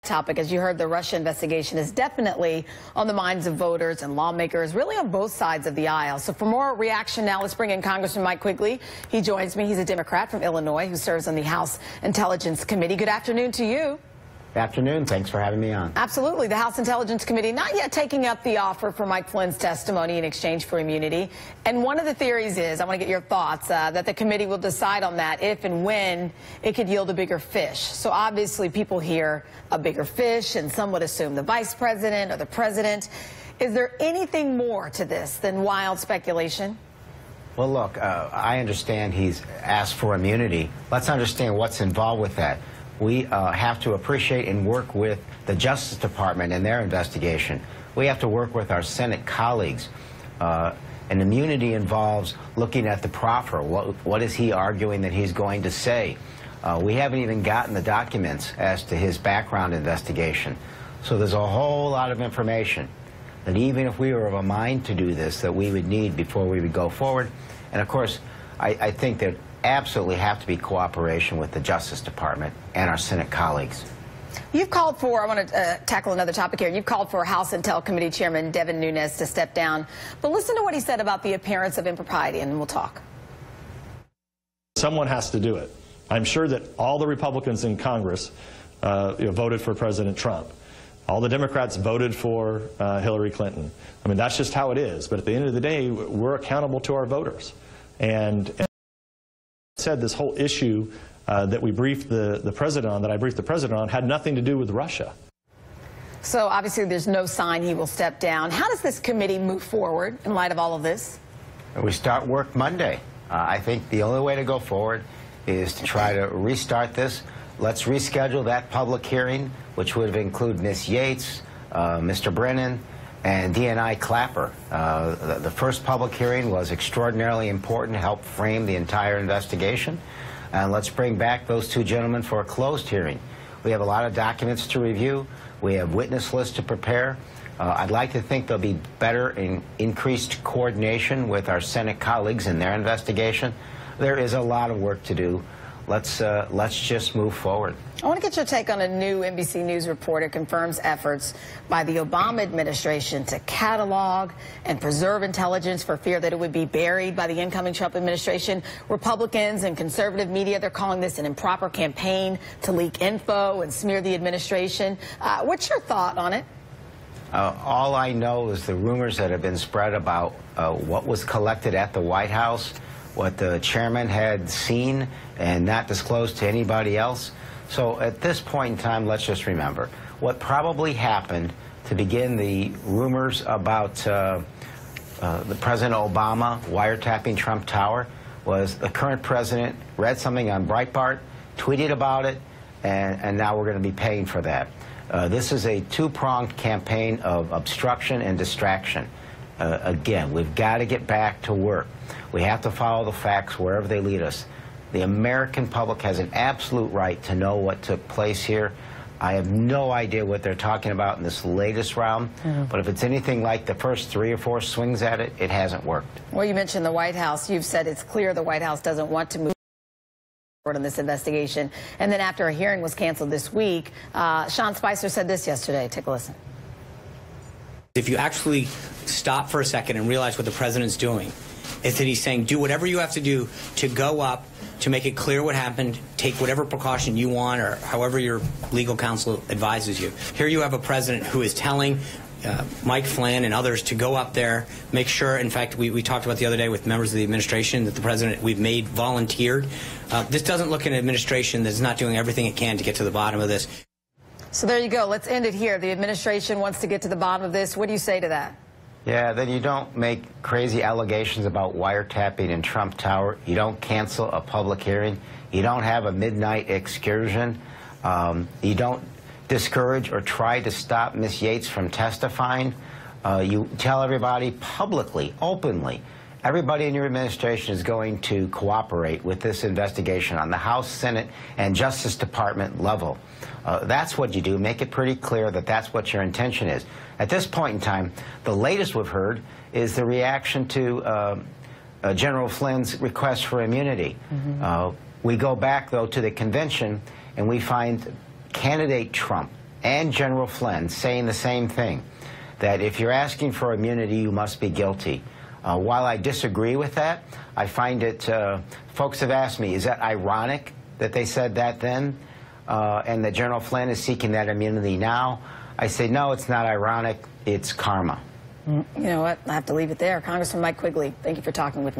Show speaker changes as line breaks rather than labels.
topic. As you heard, the Russia investigation is definitely on the minds of voters and lawmakers, really on both sides of the aisle. So for more reaction now, let's bring in Congressman Mike Quigley. He joins me. He's a Democrat from Illinois who serves on the House Intelligence Committee. Good afternoon to you.
Good afternoon. Thanks for having me on.
Absolutely. The House Intelligence Committee not yet taking up the offer for Mike Flynn's testimony in exchange for immunity. And one of the theories is, I want to get your thoughts, that the committee will decide on that if and when it could yield a bigger fish. So obviously people hear a bigger fish and some would assume the vice president or the president. Is there anything more to this than wild speculation?
Well, look, I understand he's asked for immunity. Let's understand what's involved with that. We have to appreciate and work with the Justice Department in their investigation. We have to work with our Senate colleagues. And immunity involves looking at the proffer. What is he arguing that he's going to say? We haven't even gotten the documents as to his background investigation. So there's a whole lot of information that even if we were of a mind to do this, that we would need before we would go forward. And of course, I think that absolutely have to be cooperation with the Justice Department and our Senate colleagues.
You've called for, I want to tackle another topic here, you've called for House Intel Committee Chairman Devin Nunes to step down. But listen to what he said about the appearance of impropriety, and we'll talk.
Someone has to do it. I'm sure that all the Republicans in Congress voted for President Trump. All the Democrats voted for Hillary Clinton. I mean, that's just how it is. But at the end of the day, we're accountable to our voters. And said this whole issue that we briefed the president on, that I briefed the president on, had nothing to do with Russia.
So obviously there's no sign he will step down. How does this committee move forward in light of all of this?
We start work Monday. I think the only way to go forward is to try to restart this. Let's reschedule that public hearing, which would include Ms. Yates, Mr. Brennan, and DNI Clapper. The first public hearing was extraordinarily important, helped frame the entire investigation. And let's bring back those two gentlemen for a closed hearing. We have a lot of documents to review. We have witness lists to prepare. I'd like to think there'll be better and increased coordination with our Senate colleagues in their investigation. There is a lot of work to do. Let's just move forward.
I want to get your take on a new NBC News report. It confirms efforts by the Obama administration to catalog and preserve intelligence for fear that it would be buried by the incoming Trump administration. Republicans and conservative media, they're calling this an improper campaign to leak info and smear the administration. What's your thought on it?
All I know is the rumors that have been spread about what was collected at the White House, what the chairman had seen and not disclosed to anybody else. So at this point in time, let's just remember what probably happened to begin the rumors about the President Obama wiretapping Trump Tower was the current president read something on Breitbart, tweeted about it, and now we're going to be paying for that. This is a two-pronged campaign of obstruction and distraction. Again, we've got to get back to work. We have to follow the facts wherever they lead us. The American public has an absolute right to know what took place here. I have no idea what they're talking about in this latest round, but if it's anything like the first 3 or 4 swings at it, it hasn't worked.
Well, you mentioned the White House. You've said it's clear the White House doesn't want to move forward on this investigation. And then after a hearing was canceled this week, Sean Spicer said this yesterday. Take a listen.
If you actually stop for a second and realize what the president's doing, is that he's saying do whatever you have to do to go up, to make it clear what happened, take whatever precaution you want or however your legal counsel advises you. Here you have a president who is telling Mike Flynn and others to go up there, make sure, in fact, we talked about the other day with members of the administration that the president we've made volunteered. This doesn't look at an administration that's not doing everything it can to get to the bottom of this.
So there you go. Let's end it here. The administration wants to get to the bottom of this. What do you say to that?
Yeah, then you don't make crazy allegations about wiretapping in Trump Tower. You don't cancel a public hearing. You don't have a midnight excursion. You don't discourage or try to stop Ms. Yates from testifying. You tell everybody publicly, openly, everybody in your administration is going to cooperate with this investigation on the House, Senate, and Justice Department level. That's what you do. Make it pretty clear that that's what your intention is. At this point in time, the latest we've heard is the reaction to General Flynn's request for immunity. We go back, though, to the convention, and we find candidate Trump and General Flynn saying the same thing, that if you're asking for immunity, you must be guilty. While I disagree with that, I find it, folks have asked me, is that ironic that they said that then, and that General Flynn is seeking that immunity now? I say, no, it's not ironic, it's karma.
You know what? I have to leave it there. Congressman Mike Quigley, thank you for talking with me.